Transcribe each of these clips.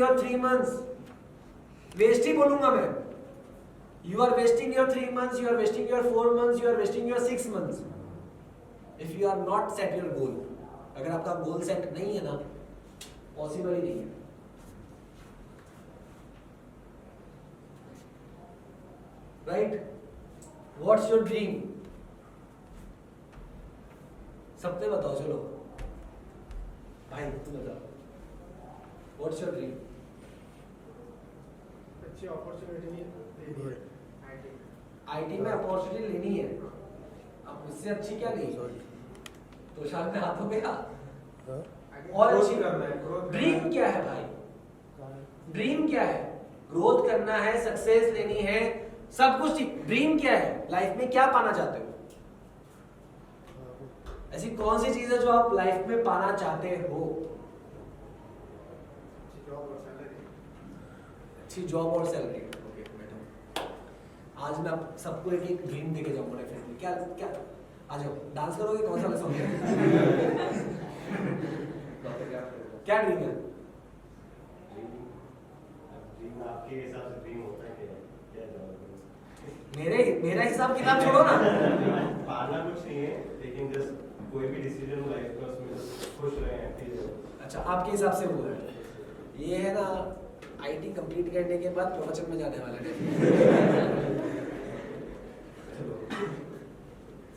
your 3 months, waste ही बोलूंगा मैं. You are wasting your 3 months, you are wasting your 4 months, you are wasting your 6 months. If you are not set your goal, अगर आपका goal set नहीं है ना, possible ही नहीं है. Right? What's your dream? सबने बताओ चलो. भाई तू बता. What's your dream? अच्छी अपॉर्चुनिटी है. आईटी में अपॉर्चुनिटी लेनी है. अब इससे अच्छी क्या नहीं? तो शायद में हाथ हो गया. और अच्छी करना है. ड्रीम क्या है भाई? ड्रीम क्या है? ग्रोथ करना है, सक्सेस लेनी है, सब कुछ ठीक. ड्रीम क्या है? लाइफ में क्या पाना चाहते हो? ऐसी कौन सी चीज है जो आप लाइफ में पाना चाहते हो? अच्छी जॉब और सैलरी. ओके बैठो. आज मैं आप सबको एक एक ड्रीम देके जाऊंगा डेफिनेटली. क्या क्या आ जाओ. डांस करोगे? कौन सा सॉन्ग है? क्या ड्रीम है? ड्रीम आपके हिसाब से ड्रीम होता है क्या? मेरा हिसाब किताब छोड़ो ना. पालना कुछ नहीं है, लेकिन जस्ट कोई भी डिसीजन लाइफ का उसमें खुश रहे हैं. अच्छा, आपके हिसाब से वो है. ये है ना, आईटी कंप्लीट करने के बाद प्रवचन में जाने वाला है.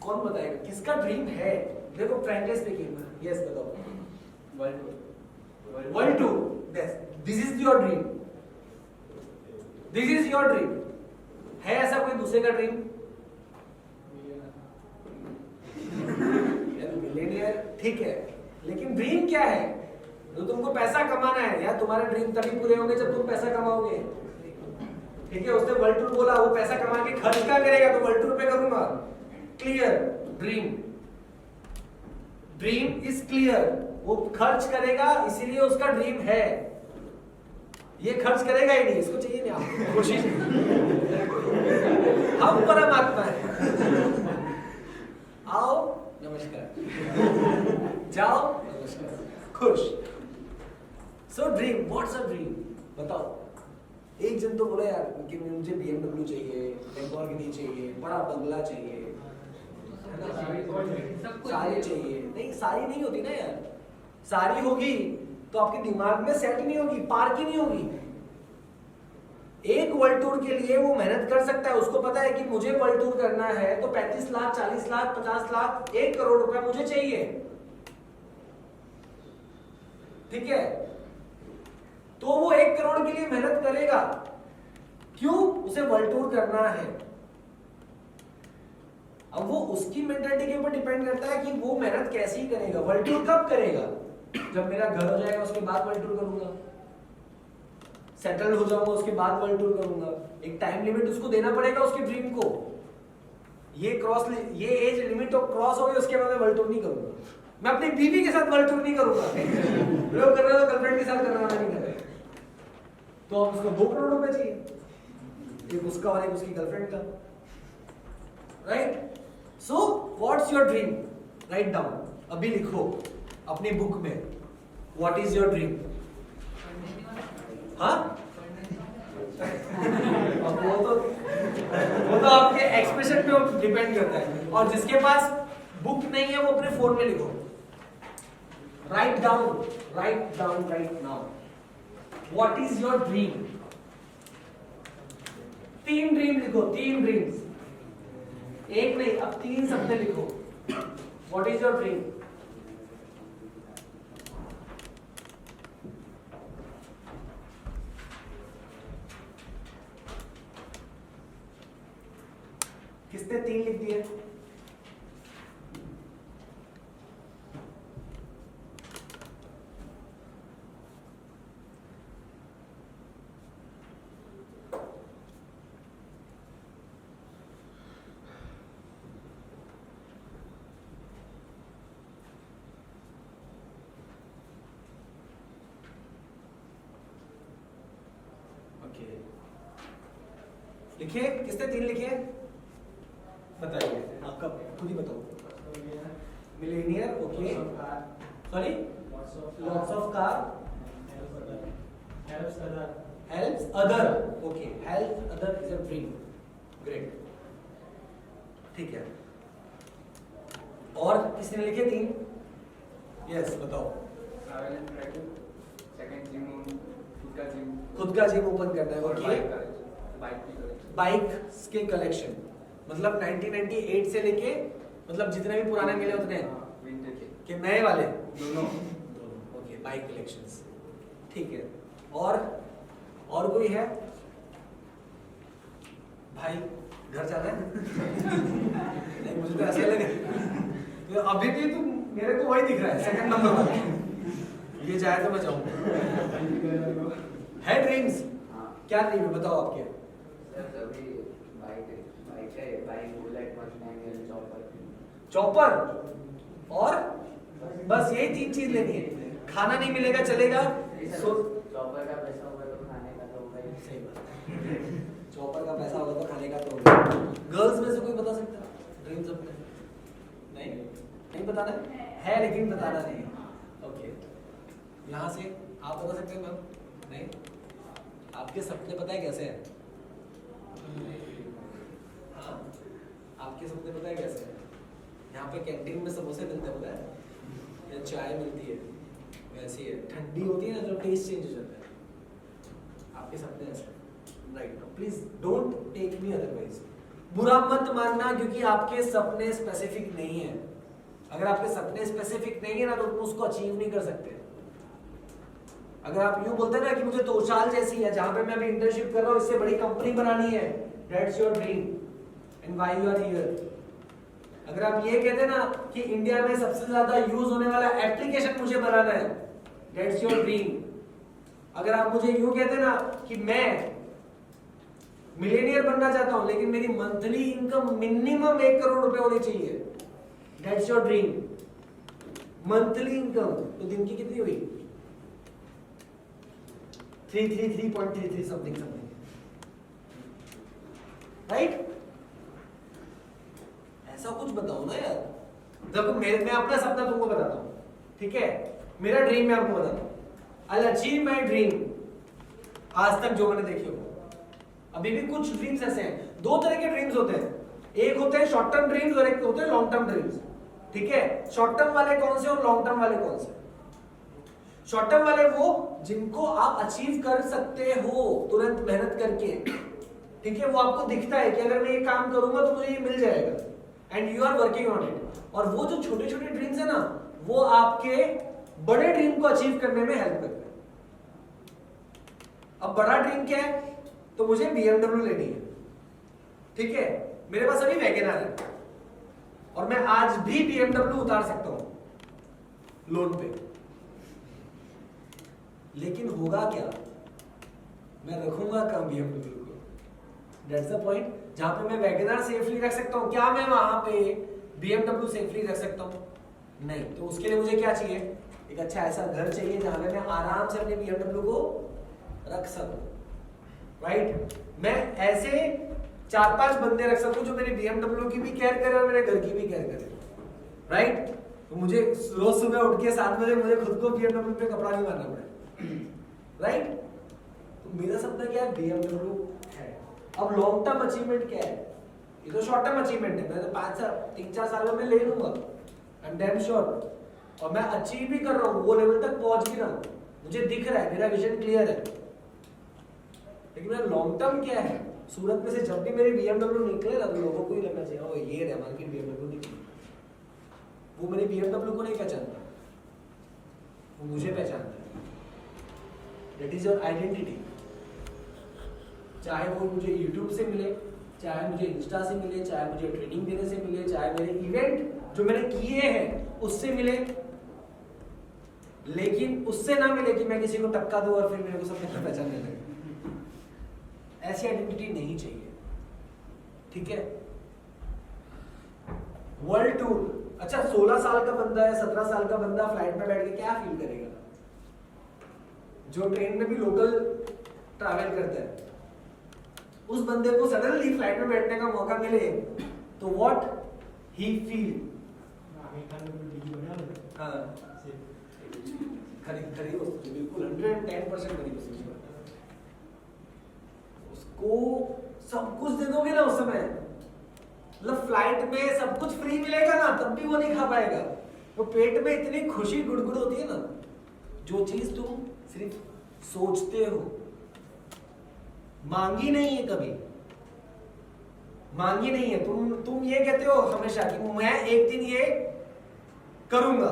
कौन बताएगा किसका ड्रीम है? देखो फ्रैंकली स्पीकिंग. यस बताओ. World tour. This is your dream. This is your dream. है ऐसा कोई दूसरे का ड्रीम? मिलेनियर ठीक है, लेकिन ड्रीम क्या है? तो तुमको पैसा कमाना है यार. तुम्हारे ड्रीम तभी पूरे होंगे जब तुम पैसा कमाओगे. ठीक है, उसने वर्ल्ड टूर बोला, वो पैसा कमा के खर्च क्या करेगा? तो वर्ल्ड टूर पे करूंगा. Clear dream. Dream is clear. वो खर्च करेगा, इसीलिए उसका ड्रीम है. ये खर्च करेगा ही नहीं, इसको चाहिए नहीं. आपको कोशिश. हम परमात्मा है. आओ नमस्कार, जाओ नमस्कार, खुश. सो ड्रीम. What's a dream? बताओ. एक जन तो बोला यार कि मुझे BMW चाहिए, लैम्बोर्गिनी चाहिए, बड़ा बंगला चाहिए, सारी चाहिए. नहीं, सारी नहीं होती ना यार. सारी होगी तो आपके दिमाग में सेट नहीं होगी, पार्क ही नहीं होगी. एक वर्ल्ड टूर के लिए वो मेहनत कर सकता है. उसको पता है कि मुझे वर्ल्ड टूर करना है तो 35 लाख, 40 लाख, 50 लाख, 1 करोड़ रुपया मुझे चाहिए. ठीक है, तो वो 1 करोड़ के लिए मेहनत करेगा. क्यों? उसे वर्ल्ड टूर करना है. अब वो उसकी मेंटालिटी के ऊपर डिपेंड करता है कि वो मेहनत कैसी करेगा. वर्ल्ड टूर कब करेगा? जब मेरा घर हो जाएगा उसके बाद वर्ल्ड टूर करूंगा. सेटल हो जाऊंगा उसके बाद वर्ल्ड टूर करूंगा. एक टाइम लिमिट उसको देना पड़ेगा उसके ड्रीम को. ये एज लिमिट तो क्रॉस हो गई, उसके बाद मैं वर्ल्ड टूर नहीं करूंगा. मैं अपनी बीवी के साथ वर्ल्ड टूर नहीं करूंगा. लोग कर रहे हो गर्लफ्रेंड के साथ करना नहीं कर रहे. तो अब उसको 2 करोड़ रुपए चाहिए, एक उसका और एक उसकी गर्लफ्रेंड का. Right? So what's your dream? Write down. अभी लिखो अपनी बुक में. What is your dream? हाँ? वो तो आपके एक्सप्रेशन पे डिपेंड करता है. और जिसके पास बुक नहीं है वो अपने फोन में लिखो. Write down right now. What is your dream? 3 dream लिखो. 3 ड्रीम्स. एक नहीं, अब 3 शब्द लिखो. What is your dream? किसने 3 लिख दिए? लिखिए. किसने 3 लिखे? बताइए, आपका खुद ही बताओ. Millionaire. Okay. Sorry. Lots of car. helps other. Helps other. Okay. Help other is a dream. Great. ठीक है. और किसने लिखे 3? Yes, बताओ. Travel and trekking. Second gym own. खुद का gym. खुद का जिम ओपन करना है. और Okay. बाइक की collection. बाइक के कलेक्शन. मतलब 1998 से लेके मतलब जितने भी पुराने मिले उतने Vintage के. कि नए वाले दोनों. ओके बाइक कलेक्शंस ठीक है और कोई है भाई घर जाना है नहीं मुझे तो ऐसे लगे तो अभी भी तुम मेरे को वही दिख रहा है सेकंड नंबर वाला ये जाए तो मैं जाऊँ है ड्रीम्स हाँ. क्या ड्रीम है बताओ आपके सर अभी बाइक है bike bullet Mustang chopper. Chopper और बस यही 3 चीज लेनी है खाना नहीं मिलेगा चलेगा चॉपर का पैसा होगा तो खाने का तो होगा ही. सही बात चॉपर का पैसा होगा तो खाने का तो होगा गर्ल्स में से कोई बता सकता है ड्रीम्स अपने नहीं बताना है लेकिन बताना नहीं ओके यहाँ से आप बता सकते हैं मैम नहीं आपके सपने पता है कैसे हैं हाँ आपके सपने पता है कैसे हैं यहाँ पे कैंटीन में समोसे मिलते हैं पता है या चाय मिलती है वैसी है ठंडी होती है ना जो टेस्ट चेंज हो जाता है आपके सपने ऐसे right please don't take me otherwise बुरा मत मानना क्योंकि आपके सपने स्पेसिफिक नहीं है अगर आपके सपने स्पेसिफिक नहीं है ना तो तुम उसको अचीव नहीं कर सकते अगर आप यूं बोलते हैं ना कि मुझे तोशाल जैसी है जहां पे मैं अभी इंटर्नशिप कर रहा हूं इससे बड़ी कंपनी बनानी है that's your dream and why you are here अगर आप ये कहते ना कि इंडिया में सबसे ज्यादा यूज होने वाला एप्लीकेशन मुझे बनाना है दैट्स योर ड्रीम अगर आप मुझे यूं कहते ना कि मैं मिलियनियर बनना चाहता हूं लेकिन मेरी मंथली इनकम मिनिमम 1 करोड़ रुपए होनी चाहिए that's your dream monthly income तो दिन की कितनी हुई 333.33 समथिंग राइट ऐसा कुछ बताओ ना यार देखो मैं अपना सपना तुमको बताता हूं ठीक है मेरा ड्रीम मैं आपको बताता हूं आई अचीव माय ड्रीम आज तक जो मैंने देखी हो अभी भी कुछ ड्रीम्स ऐसे हैं 2 तरह के ड्रीम्स होते हैं एक होते हैं शॉर्ट टर्म ड्रीम्स और एक होते हैं लॉन्ग टर्म ड्रीम्स ठीक है शॉर्ट टर्म वाले कौन से और लॉन्ग टर्म वाले कौन से शॉर्ट टर्म वाले वो जिनको आप अचीव कर सकते हो तुरंत मेहनत करके ठीक है वो आपको दिखता है कि अगर मैं ये काम करूंगा तो मुझे ये मिल जाएगा and you are working on it और वो जो छोटे छोटे ड्रीम्स है ना वो आपके बड़े ड्रीम को अचीव करने में हेल्प करते हैं अब बड़ा ड्रीम क्या है तो मुझे BMW लेनी है ठीक है मेरे पास अभी वैगनआर है और मैं आज भी BMW उतार सकता हूं लोन पे लेकिन होगा क्या मैं रखूंगा कम BMW को दैट्स द पॉइंट जहां पे मैं वैगनआर सेफली रख सकता हूं क्या मैं वहां पे BMW सेफली रख सकता हूं नहीं तो उसके लिए मुझे क्या चाहिए एक अच्छा ऐसा घर चाहिए जहां पे मैं आराम से अपने BMW को रख सकूं राइट मैं ऐसे 4-5 बंदे रख सकूं जो मेरे BMW की भी केयर करे और मेरे घर की भी केयर करे राइट तो मुझे रोज सुबह उठ के 7 बजे मुझे खुद को BMW पे कपड़ा नहीं मारना पड़े राइट तो मेरा सपना क्या है BMW है अब लॉन्ग टर्म अचीवमेंट क्या है ये तो शॉर्ट टर्म अचीवमेंट है मैं तो 3-4 साल में ले लूंगा आई एम डैम श्योर और मैं अचीव भी कर रहा हूँ वो लेवल तक पहुंच भी रहा हूँ मुझे दिख रहा है मेरा विजन क्लियर है लेकिन मेरा लॉन्ग टर्म क्या है सूरत में से जब भी मेरी BMW निकले ना तो लोगों को ही लगना चाहिए ओ ये रहमान की BMW निकली वो मेरी BMW को नहीं पहचानता वो मुझे पहचानता है दैट इज योर आइडेंटिटी चाहे वो मुझे YouTube से मिले चाहे मुझे इंस्टा से मिले चाहे मुझे ट्रेनिंग देने से मिले चाहे मेरे इवेंट जो मैंने किए हैं उससे मिले लेकिन उससे ना मिले कि मैं किसी को टक्का दूं और फिर मेरे को सब पहचानने लगे ऐसी आइडेंटिटी नहीं चाहिए ठीक है वर्ल्ड टूर अच्छा 16 साल का बंदा है 17 साल का बंदा फ्लाइट में बैठ के क्या फील करेगा जो ट्रेन में भी लोकल ट्रैवल करता है उस बंदे को सडनली फ्लाइट में बैठने का मौका मिले तो व्हाट ही फील हाँ खरी वस्तु बिल्कुल 110% खरी वस्तु उसको सब कुछ दे दोगे ना उस समय, मतलब फ्लाइट में सब कुछ फ्री मिलेगा ना, तब भी वो नहीं खा पाएगा। तो पेट में इतनी खुशी गुड़गुड़ होती है ना, जो चीज तुम सिर्फ सोचते हो, मांगी नहीं है कभी, मांगी नहीं है। तुम ये कहते हो हमेशा कि मैं एक दिन ये करूंगा,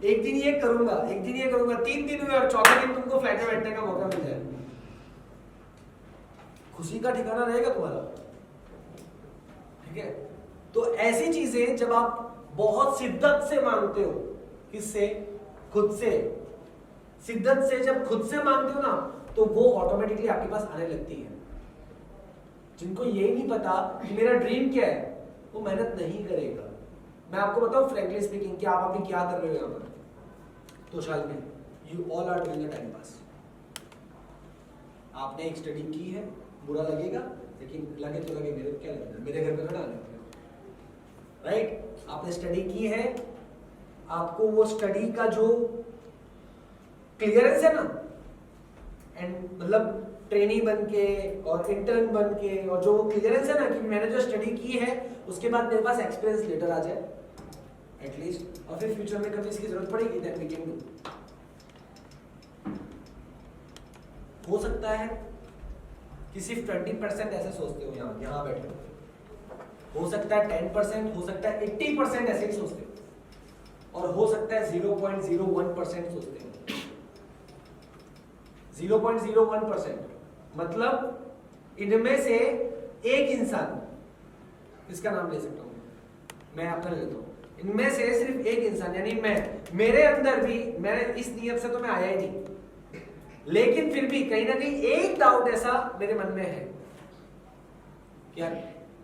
एक दिन ये करूंगा, एक दिन ये करूंगा, 3 दिन हुए और चौथे दिन तुमको फ्लाइट में बैठने का मौका मिल जाए, खुशी का ठिकाना रहेगा तुम्हारा? ठीक है। तो ऐसी चीजें जब आप बहुत शिद्दत से मांगते हो, किससे? खुद से। शिद्दत से जब खुद से मांगते हो ना, तो वो ऑटोमेटिकली आपके पास आने लगती है। जिनको ये नहीं पता कि मेरा ड्रीम क्या है, वो मेहनत नहीं करेगा। मैं आपको बताऊं फ्रैंकली स्पीकिंग, कि आप अभी क्या कर रहे हो यहाँ पर तोशाल में, you all are doing time pass. आपने एक स्टडी की है, बुरा लगेगा, लेकिन लगे तो लगे, मेरे क्या लगता है, मेरे घर पे ना डालें, राइट? आपने स्टडी की है, आपको वो स्टडी का जो क्लियरेंस है ना, एंड मतलब ट्रेनी बन के और इंटर्न बन के, और जो वो क्लियरेंस है ना कि मैंने जो स्टडी की है उसके बाद मेरे पास एक्सपीरियंस लेटर आ जाए एटलीस्ट, और फिर फ्यूचर में कभी इसकी जरूरत पड़ेगी, दैट वी कैन डू। हो सकता है कि सिर्फ 20% ऐसे सोचते हो यहाँ बैठे हो सकता है 10%, हो सकता है 80% ऐसे ही सोचते हो, और हो सकता है 0.01% सोचते हो। 0.01% मतलब इनमें से एक इंसान, इसका नाम ले सकता हूं मैं अपना ले लेता हूं, इनमें से सिर्फ एक इंसान यानी मैं, मेरे अंदर भी, मैंने इस नियत से तो मैं आया ही नहीं, लेकिन फिर भी कहीं ना कहीं एक डाउट ऐसा मेरे मन में है, क्या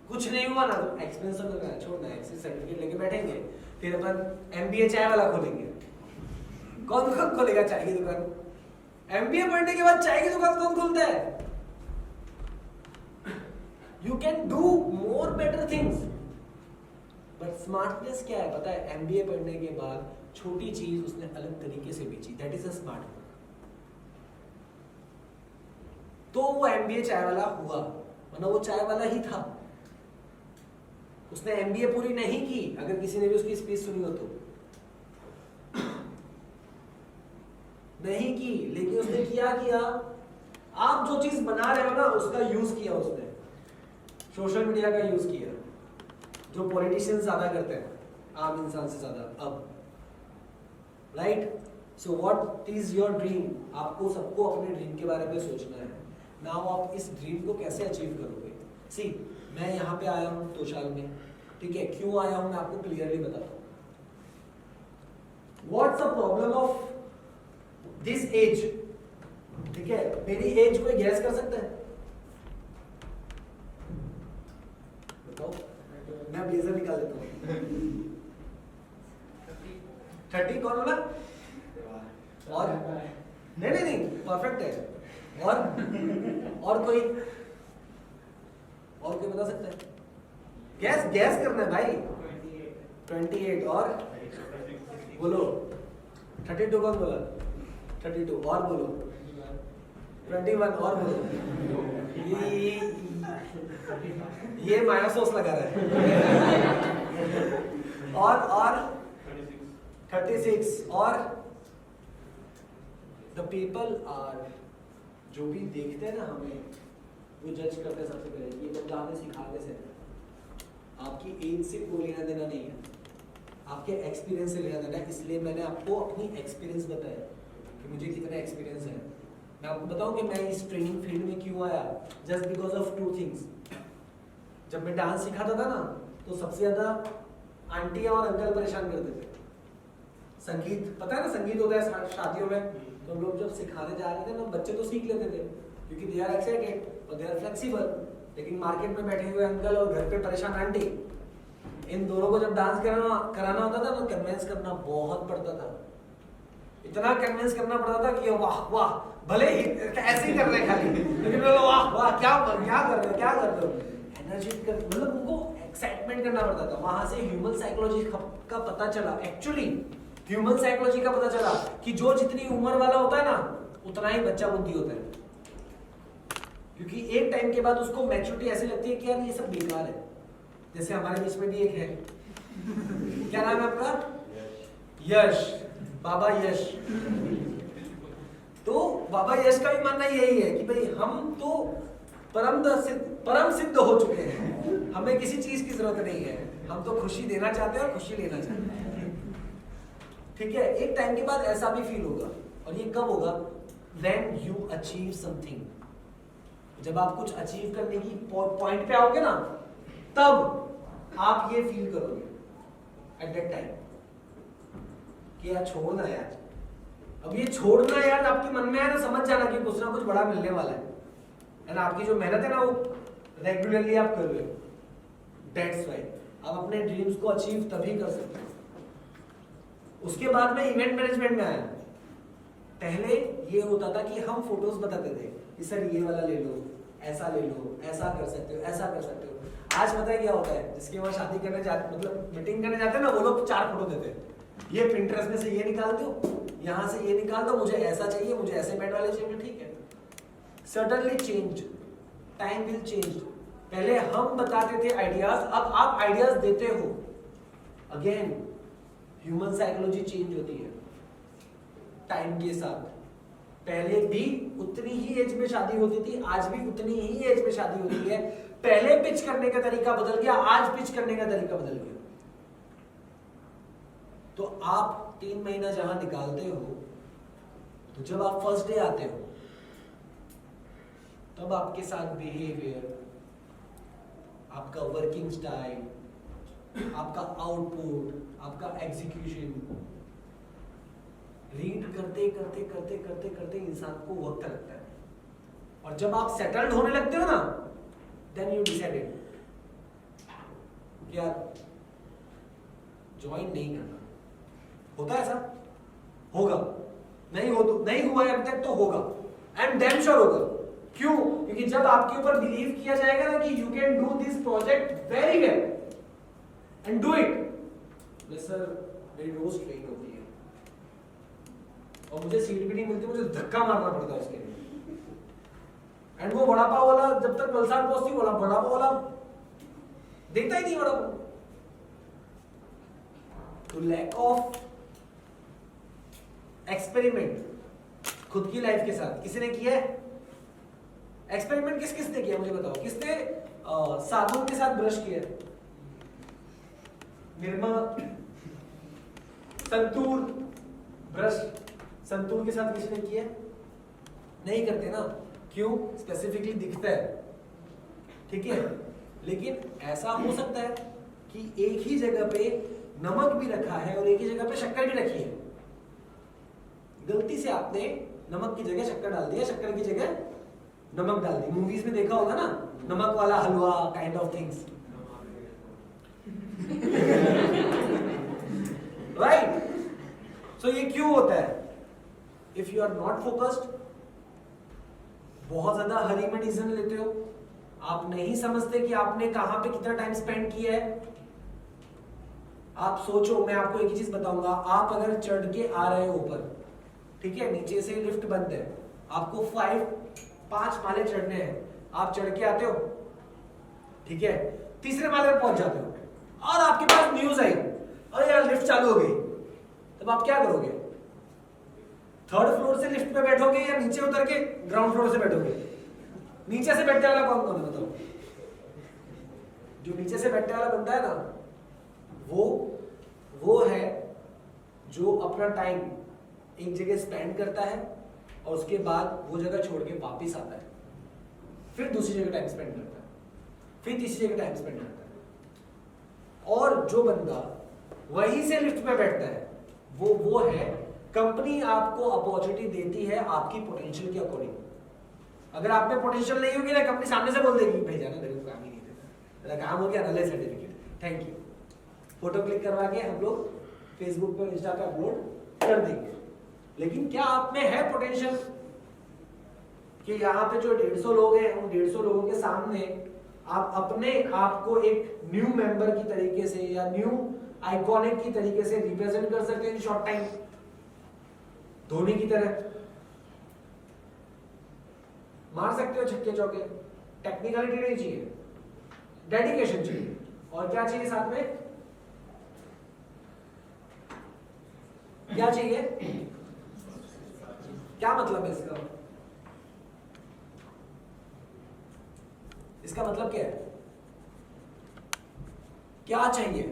कुछ नहीं हुआ ना तो एक्सपीरियंस तो करना है, छोड़ना है, एक्सेस सर्टिफिकेट लेके बैठेंगे, फिर अपन एमबीए चाय वाला खोलेंगे। कौन कौन खोलेगा चाय की दुकान? एमबीए पढ़ने के बाद चाय की दुकान कौन खोलता है? You can do more better things, but smartness क्या है पता है? एमबीए पढ़ने के बाद छोटी चीज उसने अलग तरीके से बेची, that is a smart work. तो वो एमबीए चाय वाला हुआ, वरना वो चाय वाला ही था। उसने एमबीए पूरी नहीं की, अगर किसी ने भी उसकी स्पीच सुनी हो तो नहीं की, लेकिन उसने किया, आप जो चीज बना रहे हो ना उसका यूज किया उसने, सोशल मीडिया का यूज किया, जो पॉलिटिशियंस ज्यादा करते हैं आम इंसान से ज्यादा अब, right? So what is your dream? आपको सबको अपने ड्रीम के बारे में सोचना है। नाउ आप इस ड्रीम को कैसे अचीव करोगे? सी, मैं यहाँ पे आया हूँ तोशाल में, ठीक है, क्यों आया हूँ मैं आपको क्लियरली बताता हूँ। What's the problem of this age? ठीक है, मेरी एज कोई गैस कर सकता है? बताओ, मैं ब्लेजर निकाल देता हूँ। 30 कौन बोला? और नहीं परफेक्ट है। और कोई बता सकता है? गैस करना है भाई। 28 और बोलो। 32 कौन बोला? 32 और बोलो। 21 और बोलो। ये माया सॉस लगा रहा है। और 36 और द पीपल आर, जो भी देखते हैं ना हमें, वो जज करते हैं सबसे पहले, ये बंदा हमें सिखाते से, आपकी एज से कोई लेना देना नहीं है, आपके एक्सपीरियंस से लेना देना है। इसलिए मैंने आपको अपनी एक्सपीरियंस बताया कि मुझे कितना एक्सपीरियंस है। मैं आपको बताऊं कि मैं इस ट्रेनिंग फील्ड में क्यों आया, जस्ट बिकॉज ऑफ 2 थिंग्स। जब मैं डांस सिखाता था ना, तो सबसे ज्यादा आंटियां और अंकल परेशान करते थे। संगीत, पता है ना संगीत होता है शादियों में, तो हम लोग जब सिखाने जा रहे थे ना, बच्चे तो सीख लेते थे क्योंकि दे आर एक्साइटेड और दे आर फ्लेक्सिबल, लेकिन मार्केट में बैठे हुए अंकल और घर पे परेशान आंटी, इन दोनों को जब डांस कराना होता था तो कन्विंस करना बहुत पड़ता था। इतना कन्विंस करना पड़ता था कि वाह वाह, भले ही ऐसे ही कर रहे हैं खाली, लेकिन बोलो वाह वाह, क्या कर रहे हो, एनर्जी कर, मतलब उनको एक्साइटमेंट करना पड़ता था। वहां से ह्यूमन साइकोलॉजी का पता चला, एक्चुअली ह्यूमन साइकोलॉजी का पता चला कि जो जितनी उम्र वाला होता है ना, उतना ही बच्चा बुद्धि होता है। क्योंकि एक टाइम के बाद उसको मैच्योरिटी ऐसी लगती है कि यार ये सब बेकार है। जैसे हमारे बीच में भी एक है, क्या नाम है आपका? यश, बाबा यश। तो बाबा यश का भी मानना यही है कि भाई हम तो परम सिद्ध हो चुके हैं, हमें किसी चीज की जरूरत नहीं है, हम तो खुशी देना चाहते हैं और खुशी लेना चाहते हैं। ठीक है, एक टाइम के बाद ऐसा भी फील होगा। और ये कब होगा? When you achieve something, जब आप कुछ अचीव करने की पॉइंट पे आओगे ना, तब आप ये फील करोगे एट दैट टाइम कि यार छोड़ना यार, अब ये छोड़ना यार आपके मन में है ना, समझ जाना कि कुछ ना कुछ बड़ा मिलने वाला है। एंड आपकी जो मेहनत है ना वो रेगुलरली आप कर रहे हो। दैट्स व्हाई आप अपने ड्रीम्स को अचीव तभी कर सकते हो। उसके बाद में इवेंट मैनेजमेंट में आया। पहले ये होता था कि हम फोटोज बताते थे कि सर ये वाला ले लो, ऐसा ले लो, ऐसा कर सकते हो, ऐसा कर सकते हो। आज पता है क्या होता है? जिसके वहां शादी करने जाते, मतलब मीटिंग करने जाते हैं ना, वो लोग 4 फोटो देते हैं। ये पिंटरेस्ट में से ये निकाल दो, यहाँ से ये निकाल दो, मुझे ऐसा चाहिए, मुझे ऐसे बेड वाले चाहिए। ठीक है, suddenly change, time will change. पहले हम बताते थे आइडियाज, अब आप आइडियाज देते हो। अगेन ह्यूमन साइकोलॉजी चेंज होती है टाइम के साथ। पहले भी उतनी ही एज में शादी होती थी, आज भी उतनी ही एज में शादी होती है। पहले पिच करने का तरीका बदल गया, आज पिच करने का तरीका बदल गया। तो आप 3 महीना जहां निकालते हो, तो जब आप फर्स्ट डे आते हो, तब आपके साथ बिहेवियर, आपका वर्किंग स्टाइल, आपका आउटपुट, आपका एग्जीक्यूशन, रीड करते करते करते करते करते इंसान को वक्त लगता है। और जब आप सेटल्ड होने लगते हो ना, देन यू डिसाइडेड यार ज्वाइन नहीं करना। होता है ऐसा? होगा, नहीं हो तो नहीं हुआ है अभी तक, तो होगा। आई एम डैम श्योर होगा। क्यों? क्योंकि जब आपके ऊपर बिलीव किया जाएगा ना कि you can do this project very well and do it. Sir मेरी रोज ट्रेन होती है और मुझे सीट भी नहीं मिलती, मुझे धक्का मारना पड़ता है उसके लिए। एंड वो वड़ा पाव वाला जब तक वलसाड़ पहुंचती, वड़ा पाव वाला देखता ही नहीं वड़ा पाव। तो लैक ऑफ एक्सपेरिमेंट खुद की लाइफ के साथ किसी ने किया है? एक्सपेरिमेंट किसने किया मुझे बताओ। किसने साबुन के साथ ब्रश किया? निर्मा, संतूर, ब्रश संतूर के साथ किसी ने किया? नहीं करते ना। क्यों? स्पेसिफिकली दिखता है, ठीक है। लेकिन ऐसा हो सकता है कि एक ही जगह पे नमक भी रखा है और एक ही जगह पे शक्कर भी रखी है। गलती से आपने नमक की जगह शक्कर डाल दिया, शक्कर की जगह नमक डाल दी। मूवीज में देखा होगा ना, नमक वाला हलवा kind of things, right? So ये क्यों होता है? If you are not focused, बहुत ज्यादा हरी में डिसीजन लेते हो, आप नहीं समझते कि आपने कहां पे कितना टाइम स्पेंड किया है। आप सोचो, मैं आपको एक ही चीज बताऊंगा, आप अगर चढ़ के आ रहे हो ऊपर, ठीक है, नीचे से लिफ्ट बंद है, आपको 5 माले चढ़ने हैं, आप चढ़ के आते हो, ठीक है, तीसरे माले पे पहुंच जाते हो और आपके पास न्यूज आई, अरे यार लिफ्ट चालू हो गई, तब आप क्या करोगे? 3rd फ्लोर से लिफ्ट पे बैठोगे या नीचे उतर के ग्राउंड फ्लोर से बैठोगे? नीचे से बैठने वाला कौन कौन है बताओ? जो नीचे से बैठने वाला बंदा है ना, वो है जो अपना टाइम एक जगह स्पेंड करता है और उसके बाद वो जगह छोड़ के वापस आता है, फिर दूसरी जगह टाइम स्पेंड करता है, फिर तीसरी जगह टाइम स्पेंड करता है। और जो बंदा वहीं से लिफ्ट पे बैठता है, वो है, कंपनी आपको अपॉर्चुनिटी देती है आपकी पोटेंशियल के अकॉर्डिंग। अगर आप में पोटेंशियल नहीं होगी ना, कंपनी सामने से बोल देगी भाई जाना, तेरे को काम ही नहीं देता, तेरा काम हो गया, नले certificate, thank you. Photo click करवा के हम लोग फेसबुक पे, इंस्टा पे अपलोड कर देंगे। लेकिन क्या आप में है पोटेंशियल कि यहाँ पे जो 150 लोग हैं, उन 150 लोगों के सामने आप अपने आप को एक न्यू मेंबर की तरीके से या न्यू आइकॉनिक की तरीके से रिप्रेजेंट कर सकते हैं इन शॉर्ट टाइम, धोनी की तरह? मार सकते हो छक्के चौके, टेक्निकलिटी नहीं चाहिए, डेडिकेशन चाहिए। और क्या चाहिए साथ में, क्या चाहिए, क्या मतलब है इसका, इसका मतलब क्या है, क्या चाहिए,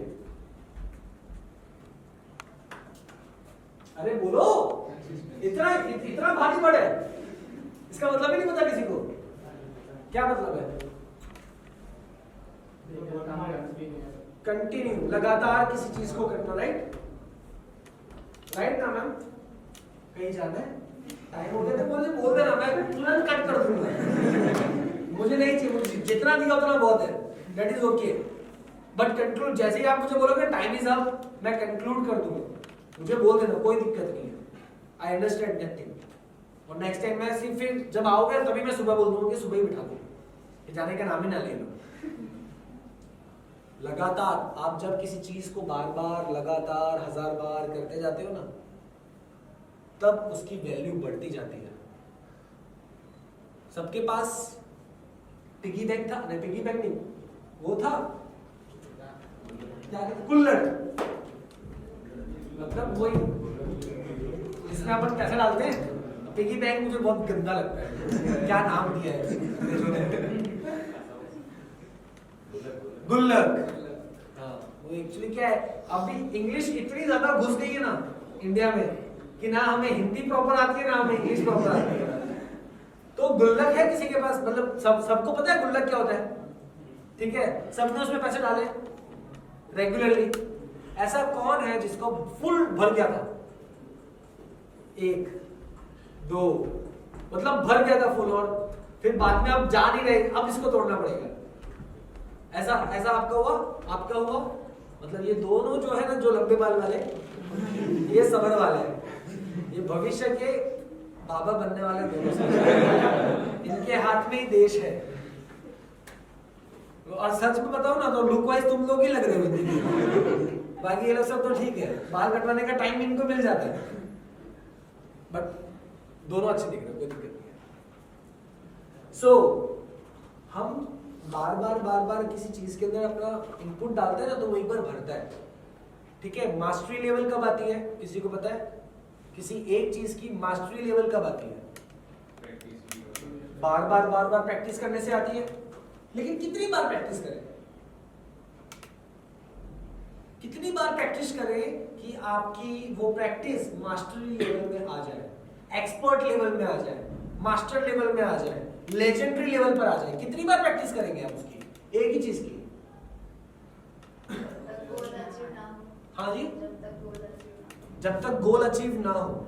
अरे बोलो, इतना इतना भारी वर्ड है, इसका मतलब ही नहीं पता किसी को, क्या मतलब है, कंटिन्यू, लगातार किसी चीज को करना, राइट राइट ना मैम, कहीं जाना है, टाइम हो गया तो मुझे बोल देना, मैं तुरंत कट कर दूंगा, मुझे नहीं चाहिए, मुझे जितना दिया उतना बहुत है, that is okay, but conclude, जैसे ही आप मुझे बोलोगे टाइम इज अप, मैं कंक्लूड कर दूंगा, मुझे बोल देना, कोई दिक्कत नहीं है, आई अंडरस्टैंड दैट थिंग। और नेक्स्ट टाइम मैं सिर्फ फिर जब आओगे तभी मैं सुबह बोल दूंगा कि सुबह ही बिठा दो, जाने का नाम ही ना ले लो। लगातार आप जब किसी चीज को बार बार लगातार 1000 बार करते जाते हो ना, तब उसकी वैल्यू बढ़ती जाती है। सबके पास पिगी बैंक था, नहीं पिगी बैंक नहीं, वो था क्या, कुल्लड़, मतलब वही जिसमें अपन पैसे डालते हैं। पिगी बैंक मुझे बहुत गंदा लगता है, क्या नाम दिया है गुल्लक। हाँ, वो एक्चुअली क्या है, अभी इंग्लिश इतनी ज्यादा घुस गई है ना इंडिया में कि ना हमें हिंदी प्रॉपर आती है ना हमें इंग्लिश प्रॉपर आती है। तो गुल्लक है किसी के पास, मतलब सबको पता है गुल्लक क्या होता है, ठीक है, सबने उसमें पैसे डाले रेगुलरली। ऐसा कौन है जिसको फुल भर गया था, 1 2 मतलब भर गया था फुल, और फिर बाद में अब जा नहीं रहे, अब इसको तोड़ना पड़ेगा। ऐसा ऐसा आपका हुआ, आपका हुआ, मतलब ये दोनों जो है ना, जो लंबे बाल वाले, ये सबर वाले हैं, ये भविष्य के बाबा बनने वाले दोनों, इनके हाथ में ही देश है। और सच में बताओ ना तो लुक वाइज तुम लोग ही लग रहे हो, बाकी ये लोग सब तो ठीक है, बाल कटवाने का टाइम इनको मिल जाता है, बट दोनों अच्छे दिख रहे हो, कोई दिक्कत नहीं है। सो हम बार बार किसी चीज के अंदर अपना इनपुट डालते हैं ना, तो वो एक बार भरता है, ठीक है। मास्टरी लेवल कब आती है, किसी को पता है, किसी एक चीज की मास्टरी लेवल कब आती है, बार बार प्रैक्टिस करने से आती है। लेकिन कितनी बार प्रैक्टिस करें, कितनी बार प्रैक्टिस करें कि आपकी वो प्रैक्टिस मास्टरी लेवल में आ जाए, एक्सपर्ट लेवल में आ जाए, मास्टर लेवल में आ जाए, लेजेंडरी लेवल पर आ जाए। कितनी बार प्रैक्टिस करेंगे आप उसकी, एक ही चीज की, हाँ जी, जब तक गोल अचीव ना हो।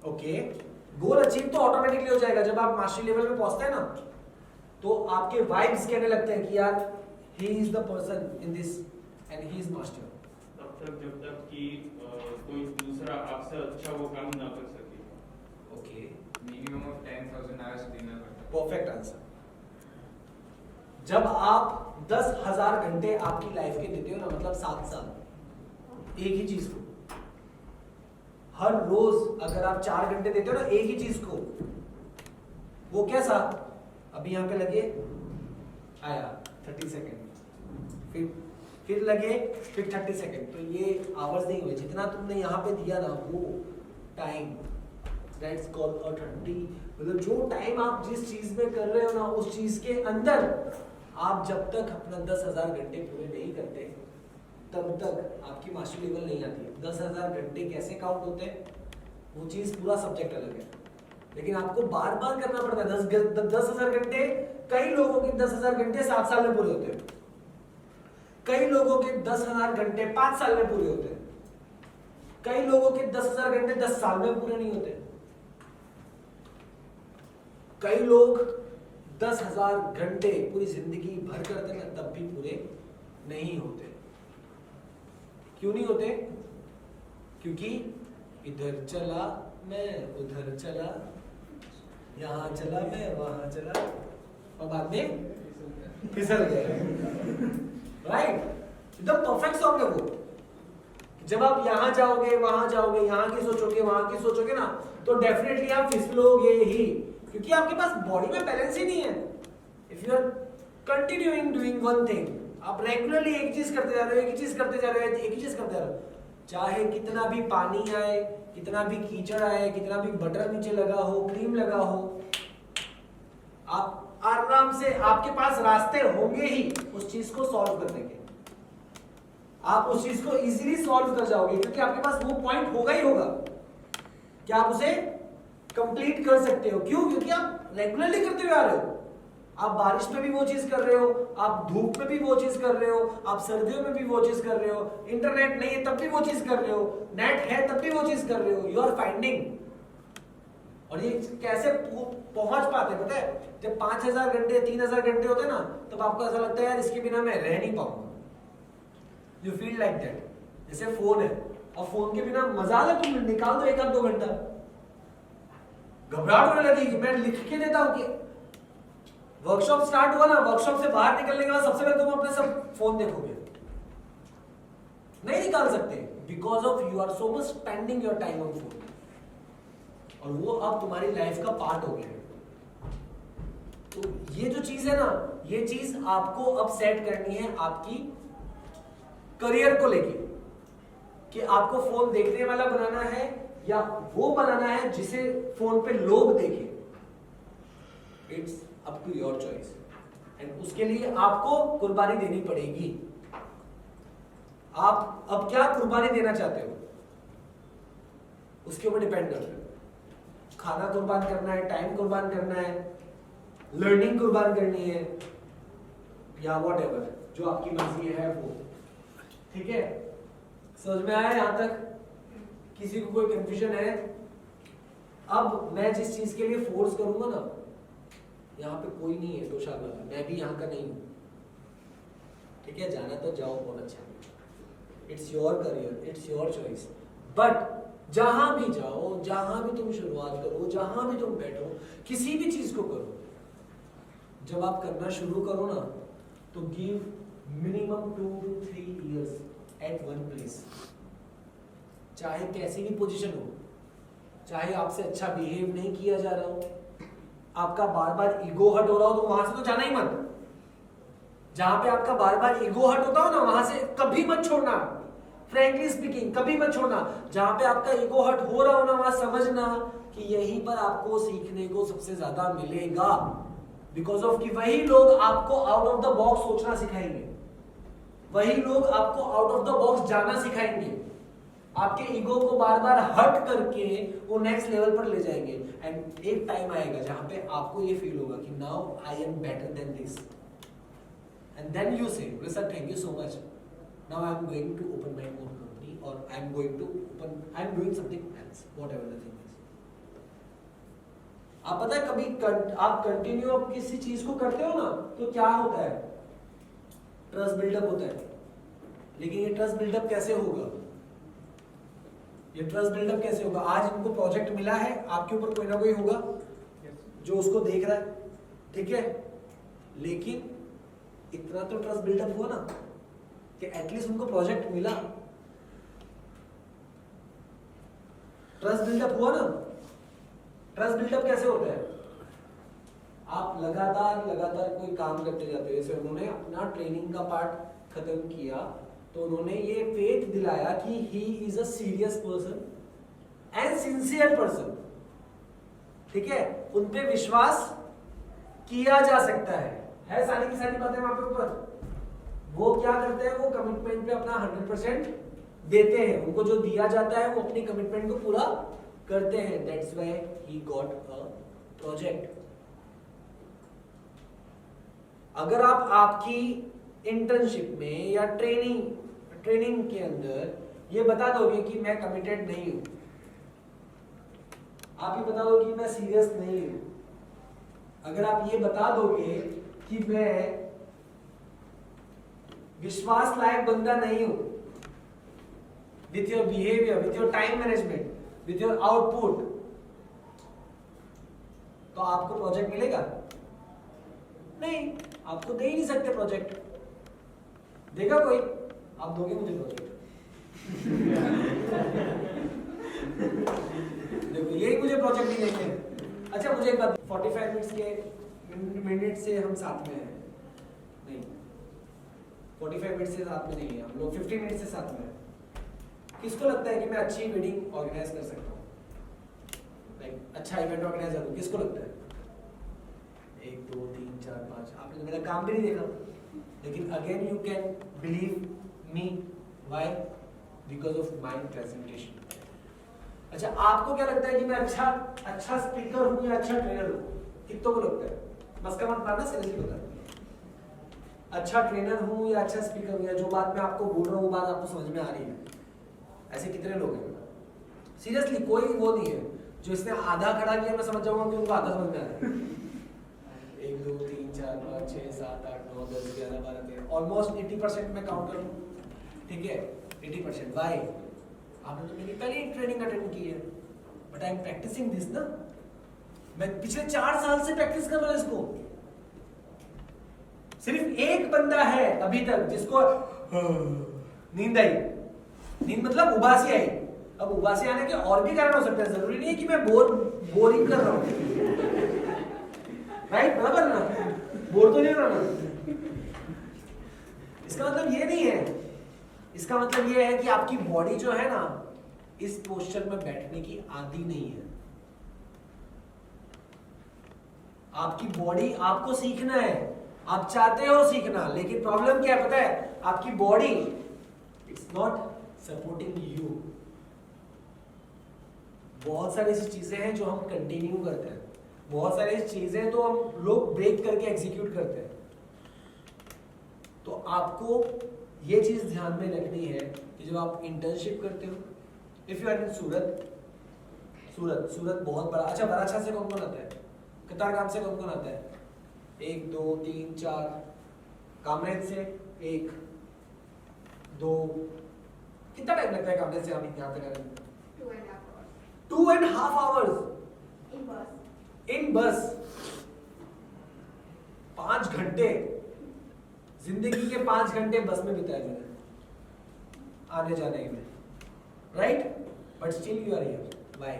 ओके, गोल अचीव तो ऑटोमेटिकली हो जाएगा जब आप मास्टरी लेवल में पहुंचते हैं ना, तो आपके वाइब्स कहने लगते हैं कि यार he is the person in this and he is master. तब तक जब तक कि कोई दूसरा आपसे अच्छा वो काम ना कर सके। ओके, मिनिमम ऑफ 10,000 आवर्स देना पड़ता है। Perfect answer. जब आप 10,000 घंटे आपकी लाइफ के देते हो ना, मतलब 7 साल एक ही चीज को, हर रोज अगर आप 4 घंटे देते हो ना एक ही चीज को, वो कैसा, अभी यहाँ पे लगे आया 30 सेकेंड, फिर लगे फिर 30 सेकेंड, तो ये आवर्स नहीं हुए, जितना तुमने यहाँ पे दिया ना वो टाइम, दैट्स कॉल्ड अ 30। मतलब जो टाइम आप जिस चीज में कर रहे हो ना, उस चीज के अंदर आप जब तक अपना 10,000 घंटे पूरे नहीं करते तब तक आपकी मास्टरी लेवल नहीं आती है। 10,000 घंटे कैसे काउंट होते हैं वो चीज पूरा सब्जेक्ट अलग है, लेकिन आपको बार बार करना पड़ता है। 10,000 घंटे, कई लोगों के 10,000 घंटे 7 साल में पूरे होते हैं, कई लोगों के 10,000 घंटे 5 साल में पूरे होते हैं, कई लोगों के 10,000 घंटे 10 साल में पूरे नहीं होते, कई लोग 10,000 घंटे पूरी जिंदगी भर करते हैं तब भी पूरे नहीं होते। क्यों नहीं होते? क्योंकि इधर चला मैं उधर चला, यहां चला मैं वहां चला, और बाद में फिसल गया। राइट, एकदम परफेक्ट सॉन्ग है वो। जब आप यहां जाओगे वहां जाओगे, यहां की सोचोगे वहां की सोचोगे ना, तो डेफिनेटली आप फिसलोगे ही, क्योंकि आपके पास बॉडी में बैलेंस ही नहीं है। If you are continuing doing one thing, आप रेगुलरली एक चीज करते जा रहे हो, एक ही चीज करते जा रहे हो, एक ही चीज करते जा रहे हो, चाहे कितना भी पानी आए, कितना भी कीचड़ आए, कितना भी बटर नीचे लगा हो, क्रीम लगा हो, आप आराम से, आपके पास रास्ते होंगे ही उस चीज को सॉल्व करने के। आप उस चीज को इजीली सॉल्व कर जाओगे क्योंकि आपके पास वो पॉइंट होगा ही होगा कि आप उसे कंप्लीट कर सकते हो। क्यों? क्योंकि आप रेगुलरली करते हुए आ रहे हो। आप बारिश में भी वो चीज कर रहे हो, आप धूप में भी वो चीज कर रहे हो, आप सर्दियों में भी वो चीज कर रहे हो, इंटरनेट नहीं है तब भी वो चीज कर रहे हो, नेट है तब भी वो चीज कर रहे हो। You are finding. और ये कैसे पहुंच पाते पता है? जब 5000 घंटे 3000 घंटे होते ना, तब आपको ऐसा लगता है यार इसके बिना मैं रह नहीं पाऊंगा। You feel like that. जैसे फोन है और फोन के बिना मजा आ, तुम निकाल दो 1-2 घंटा, घबराहट होने लगेगी। मैं लिख के देता हूं कि वर्कशॉप स्टार्ट हुआ ना, वर्कशॉप से बाहर निकलने के बाद सबसे पहले तुम अपने सब फोन देखोगे, नहीं निकाल सकते because of you are so much spending your time on phone. और वो अब तुम्हारी लाइफ का पार्ट हो गया है। तो ये जो चीज है ना, ये चीज आपको अब सेट करनी है आपकी करियर को लेके, कि आपको फोन देखने वाला बनाना है या वो बनाना है जिसे फोन पे लोग देखें। It's up to your choice. And उसके लिए आपको कुर्बानी देनी पड़ेगी। आप अब क्या कुर्बानी देना चाहते हो उसके ऊपर डिपेंड करता है। खाना कुर्बान करना है, टाइम कुर्बान करना है, लर्निंग कुर्बान करनी है, या व्हाटएवर जो आपकी मर्जी है वो। ठीक है, समझ में आया यहां तक? किसी को कोई कंफ्यूजन है? अब मैं जिस चीज के लिए फोर्स करूंगा ना, यहाँ पे कोई नहीं है दोषाल वाला, मैं भी यहाँ का नहीं हूं। ठीक है, जाना तो जाओ, बहुत अच्छा। It's your career, it's your choice. But जहां भी जाओ, जहां भी तुम शुरुआत करो, जहां भी तुम बैठो, किसी भी चीज को करो, जब आप करना शुरू करो ना, तो give minimum 2 to 3 years at one place. चाहे कैसी भी पोजीशन हो, चाहे आपसे अच्छा बिहेव नहीं किया जा रहा हो, आपका बार बार ईगो हर्ट हो रहा हो, तो वहां से तो जाना ही मत। जहां पे आपका बार बार ईगो हर्ट होता हो ना, वहां से कभी मत छोड़ना। फ्रैंकली स्पीकिंग, कभी मत छोड़ना। जहां पे आपका ईगो हर्ट हो रहा हो ना, वहां समझना कि यहीं पर आपको सीखने को सबसे ज्यादा मिलेगा। बिकॉज ऑफ कि वही लोग आपको आउट ऑफ द बॉक्स सोचना सिखाएंगे, वही लोग आपको आउट ऑफ द बॉक्स जाना सिखाएंगे, आपके ईगो को बार बार हर्ट करके वो नेक्स्ट लेवल पर ले जाएंगे। एंड एक टाइम आएगा जहां पे आपको ये फील होगा कि now I am better than this, and then you say sir thank you so much, now I am going to open my own company, और I am going to open, I am doing something else, whatever the thing is. आप पता है कभी आप continue आप किसी चीज को करते हो ना, तो क्या होता है? ट्रस्ट बिल्डअप होता है। लेकिन ये ट्रस्ट बिल्डअप कैसे होगा? ये ट्रस्ट बिल्डअप कैसे होगा? आज इनको प्रोजेक्ट मिला है, आपके ऊपर कोई ना कोई होगा जो उसको देख रहा है, ठीक है, लेकिन इतना तो ट्रस्ट बिल्डअप हुआ ना कि एटलीस्ट उनको प्रोजेक्ट मिला। ट्रस्ट बिल्डअप हुआ ना। ट्रस्ट बिल्डअप कैसे होता है? आप लगातार कोई काम करते जाते हो। जैसे उन्होंने अपना ट्रेनिंग का पार्ट खत्म किया, तो उन्होंने ये फेथ दिलाया कि he is a serious person and sincere person. ठीक है, उन पे विश्वास किया जा सकता है सारी की सारी बातें वहां पे ऊपर। वो क्या करते हैं? वो कमिटमेंट पे अपना 100% देते हैं। उनको जो दिया जाता है वो अपनी कमिटमेंट को पूरा करते हैं। That's why he got a project. अगर आप आपकी इंटर्नशिप में या ट्रेनिंग के अंदर ये बता दोगे कि मैं कमिटेड नहीं हूं, आप ये बता दोगे कि मैं सीरियस नहीं हूं, अगर आप ये बता दोगे कि मैं विश्वास लायक बंदा नहीं हूं, with your behaviour, with your time management, with your output, तो आपको प्रोजेक्ट मिलेगा? नहीं, आपको दे ही नहीं सकते प्रोजेक्ट। देखा कोई? आप दोगे मुझे प्रोजेक्ट? देखो, यही मुझे प्रोजेक्ट नहीं देंगे। अच्छा मुझे एक बात, 45 मिनट से हम साथ में हैं नहीं, 45 मिनट से साथ में नहीं है हम लोग, 50 मिनट से साथ में हैं। किसको लगता है कि मैं अच्छी वेडिंग ऑर्गेनाइज कर सकता हूँ, लाइक अच्छा इवेंट ऑर्गेनाइजर हूँ? किसको लगता है? 1 2 3 4 5। आपने तो मेरा काम भी नहीं देखा, लेकिन again you can believe me, why? Because of my presentation. अच्छा आपको क्या लगता है कि मैं अच्छा स्पीकर हूँ या अच्छा ट्रेनर हूँ? कितनों को लगता है? मस्का मत मारना, सीरियसली बता, अच्छा ट्रेनर हूँ या अच्छा स्पीकर हूँ, या जो बात मैं आपको बोल रहा हूँ वो बात आपको समझ में आ रही है? ऐसे कितने लोग हैं? सीरियसली कोई वो नहीं है जो इसने आधा खड़ा किया मैं समझ जाऊंगा कि उनको आधा समझ में आ रहा है। 1 2 3 4 5 6 7 8 9 10 11 12 13, ऑलमोस्ट 80% मैं काउंट करूँ, ठीक है 80%। वाई? आपने तो मेरी पहली ट्रेनिंग अटेंड की है, but I am practicing this ना, मैं पिछले 4 साल से प्रैक्टिस कर रहा हूँ इसको। सिर्फ एक बंदा है अभी तक जिसको नींद आई, नींद मतलब उबासी आई। अब उबासी आने के और भी कारण हो सकते हैं, जरूरी नहीं है कि मैं बोरिंग कर रहा हूं, राइट? बराबर ना, बोर तो नहीं हो रहा ना। इसका मतलब ये नहीं है, इसका मतलब ये है कि आपकी बॉडी जो है ना इस पोस्चर में बैठने की आदी नहीं है। आपकी बॉडी, आपको सीखना है, आप चाहते हो सीखना, लेकिन प्रॉब्लम क्या है पता है? आपकी body it's not supporting you. बहुत सारी ऐसी चीजें हैं जो हम कंटिन्यू करते हैं, बहुत सारी ऐसी चीजें तो हम लोग ब्रेक करके एग्जीक्यूट करते हैं। तो आपको ये चीज ध्यान में रखनी है कि जब आप इंटर्नशिप करते हो, इफ यू आर इन सूरत बहुत बड़ा, अच्छा बराछा से कौन कौन आता है? कतारगाम से कौन कौन आता है? 1 2 3 4। कामरेज से 1 2। कितना टाइम लगता है कामरेज से हम यहाँ तक आने में? 2.5 आवर्स इन बस। 5 घंटे जिंदगी के 5 घंटे बस में बिताए मैंने आने जाने में, right? But still you are here. Why?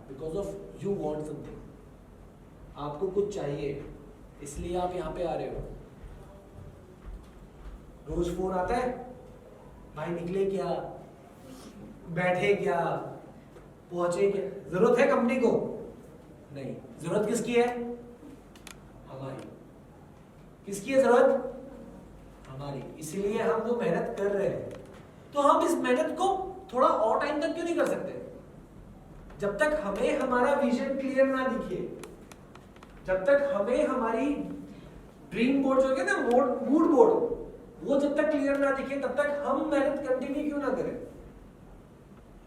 Because of you want something. आपको कुछ चाहिए, इसलिए आप यहाँ पे आ रहे हो। रोज फोन आता है, भाई निकले क्या, बैठे क्या, पहुंचे क्या? जरूरत है कंपनी को? नहीं। जरूरत किसकी है? हमारी। किसकी है जरूरत? हमारी। इसलिए हम वो मेहनत कर रहे हैं। तो हम इस मेहनत को थोड़ा और टाइम तक क्यों नहीं कर सकते? जब तक हमें हमारा विजन क्लियर ना दिखे, जब तक हमें हमारी ड्रीम बोर्ड जो है ना, मूड बोर्ड, वो जब तक क्लियर ना दिखे तब तक हम मेहनत कंटिन्यू क्यों ना करें?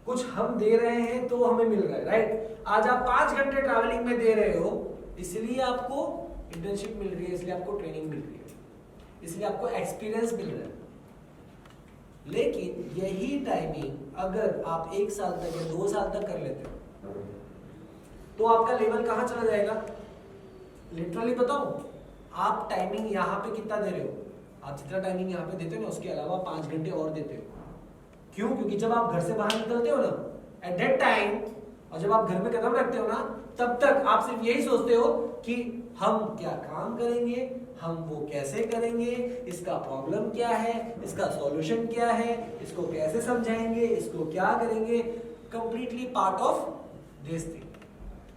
कुछ हम दे रहे हैं तो हमें मिल रहा है, राइट? आज आप 5 घंटे ट्रैवलिंग में दे रहे हो, इसलिए आपको इंटर्नशिप मिल रही है, इसलिए आपको ट्रेनिंग मिल रही है, इसलिए आपको एक्सपीरियंस मिल रहा है। लेकिन यही टाइमिंग अगर आप 1 साल तक या 2 साल तक कर लेते हो तो आपका लेवल कहां चला जाएगा? लिटरली बताऊं, आप टाइमिंग यहाँ पे कितना दे रहे हो? आप जितना टाइमिंग यहाँ पे देते हो ना, उसके अलावा 5 घंटे और देते हो। क्यों? क्योंकि जब आप घर से बाहर निकलते हो ना, एट दैट टाइम, और जब आप घर में कदम रखते हो ना, तब तक आप सिर्फ यही सोचते हो कि हम क्या काम करेंगे, हम वो कैसे करेंगे, इसका प्रॉब्लम क्या है, इसका सॉल्यूशन क्या है, इसको कैसे समझाएंगे, इसको क्या करेंगे। Completely part of this thing.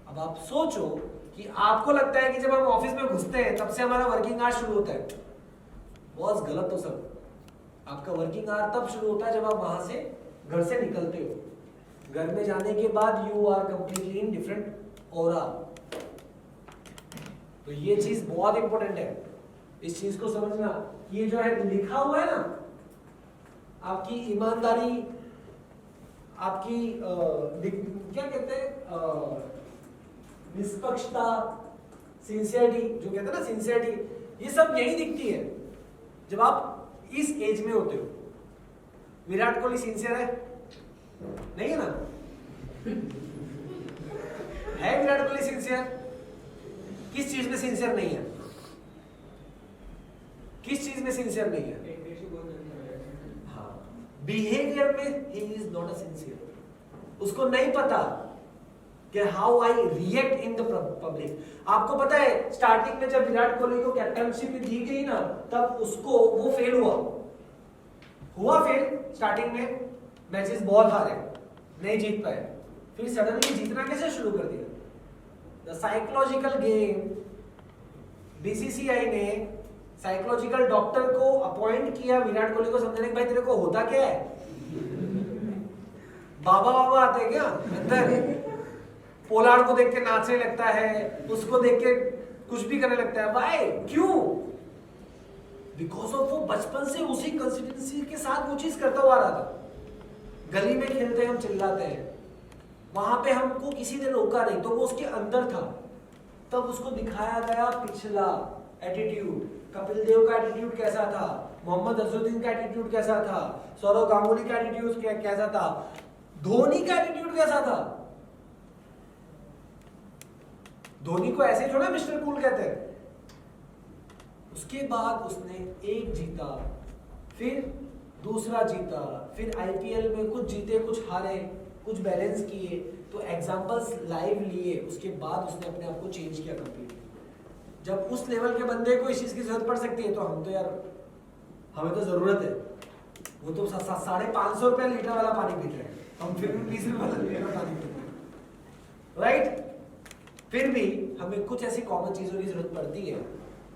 अब आप सोचो कि आपको लगता है कि जब हम ऑफिस में घुसते हैं तब से हमारा वर्किंग आवर शुरू होता है। बहुत गलत हो सब। आपका वर्किंग आवर तब शुरू होता है जब आप वहां से घर से निकलते हो। घर में जाने के बाद you are completely in different aura. तो ये चीज बहुत इंपॉर्टेंट है, इस चीज को समझना। ये जो है लिखा हुआ है ना, आपकी ईमानदारी, आपकी क्या कहते हैं, निष्पक्षता, सिंसियरिटी, जो कहते हैं ना सिंसियरिटी, ये सब यही दिखती है जब आप इस एज में होते हो। विराट कोहली सिंसियर है? नहीं है ना? है विराट कोहली सिंसियर? किस चीज में सिंसियर नहीं है? किस चीज में सिंसियर नहीं है? हाँ, बिहेवियर में he is not a sincere. उसको नहीं पता कि how I react in the public. आपको पता है स्टार्टिंग में जब विराट कोहली को कैप्टनशिप दी गई ना, तब उसको वो फेल हुआ फेल। स्टार्टिंग में मैचेस बहुत हारे, नहीं जीत पाए, फिर सडनली जीतना कैसे शुरू कर दिया। द साइकोलॉजिकल गेम, बीसीसीआई ने साइकोलॉजिकल डॉक्टर को अपॉइंट किया विराट कोहली को समझाने कि भाई तेरे को होता क्या है, बाबा आते हैं क्या अंदर, पोलार्ड को देख के नाचने लगता है, उसको देख के कुछ भी करने लगता है। भाई क्यों? बिकॉज ऑफ वो बचपन से उसी कंसिस्टेंसी के साथ वो चीज करता हुआ आ रहा था। गली में खेलते हैं, हम चिल्लाते हैं, वहां पे हमको किसी ने रोका नहीं, तो वो उसके अंदर था। तब उसको दिखाया गया पिछला एटीट्यूड, कपिल देव का एटीट्यूड कैसा था, मोहम्मद अजहरुद्दीन का एटीट्यूड कैसा था, सौरव गांगुली का एटीट्यूड कैसा था, धोनी का एटीट्यूड कैसा था। धोनी को ऐसे थोड़ा मिस्टर कूल कहते हैं। उसके बाद उसने एक जीता, फिर दूसरा जीता, फिर आईपीएल में कुछ जीते कुछ हारे, कुछ बैलेंस किए, तो एग्जांपल्स लाइव लिए, उसके बाद उसने अपने आप को चेंज किया कंप्लीटली। जब उस लेवल के बंदे को इस चीज की जरूरत पड़ सकती है, तो हम तो यार, हमें तो जरूरत है। वो तो 550 रुपया लीटर वाला पानी पीते हैं, हम फिर भी 20 रुपये वाला लीटर पानी पीते हैं, राइट। फिर भी हमें कुछ ऐसी कॉमन चीजों की जरूरत पड़ती है,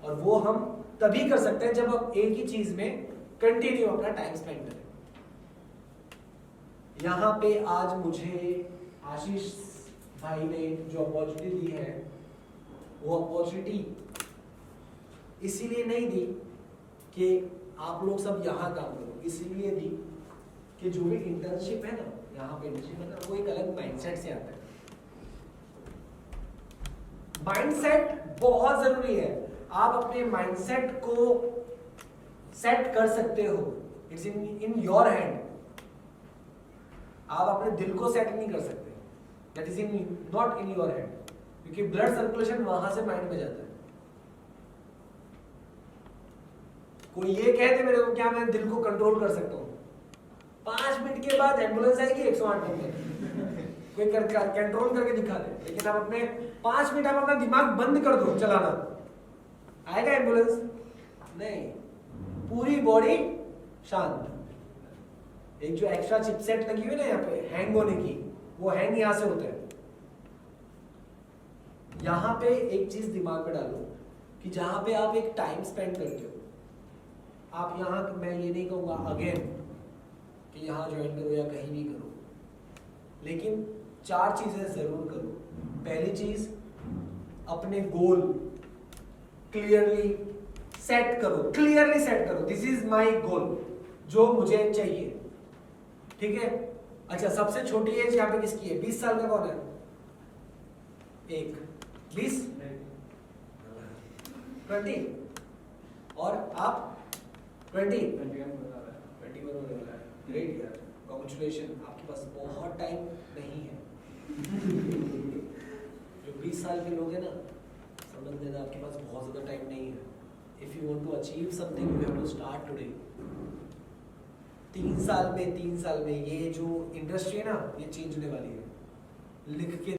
और वो हम तभी कर सकते हैं जब हम एक ही चीज में कंटिन्यू अपना टाइम स्पेंड करें। यहाँ पे आज मुझे आशीष भाई ने जो अपॉर्चुनिटी दी है, वो अपॉर्चुनिटी इसीलिए नहीं दी कि आप लोग सब यहाँ काम करो, इसीलिए दी कि जो भी इंटर्नशिप है ना, यहाँ पे इंटर्नशिप है ना, वो एक अलग माइंडसेट से आता है। माइंडसेट बहुत जरूरी है। आप अपने माइंडसेट को सेट कर सकते हो, इट्स इन योर हैंड। आप अपने दिल को सेट नहीं कर सकते, that is in not in your hand, क्योंकि ब्लड सर्कुलेशन वहां से माइंड में जाता है। कोई ये कहते मेरे को क्या मैं दिल को कंट्रोल कर सकता हूं, 5 मिनट के बाद एम्बुलेंस आएगी 108 नंबर, कोई कंट्रोल करके दिखा दे। लेकिन आप अपने 5 मिनट आप अपना दिमाग बंद कर दो चलाना, आएगा एम्बुलेंस? नहीं। पूरी बॉडी शांत। एक जो एक्स्ट्रा चिपसेट लगी हुई ना यहाँ पे हैंग होने की, वो हैंग यहां से होता है। यहां पे एक चीज दिमाग में डालो कि जहां पे आप एक टाइम स्पेंड करते हो, आप यहां, मैं ये नहीं कहूंगा अगेन कि यहां ज्वाइन करो या कहीं भी करो, लेकिन 4 चीजें जरूर करो। पहली चीज, अपने गोल क्लियरली सेट करो, दिस इज माय गोल, जो मुझे चाहिए, ठीक है। अच्छा, सबसे छोटी एज यहाँ पे किसकी है? 20 साल का कौन है? एक 20 20 और आप 21 होने वाला है। ग्रेट यार, कांग्रेचुलेशन, आपके पास बहुत टाइम नहीं है। जो 20 साल के लोग हैं ना, समझ लेना आपके पास बहुत ज्यादा टाइम नहीं है। If you want to achieve something you have to start today. 3 साल में ये जो इंडस्ट्री है ना, ये चेंज होने वाली है। लिख के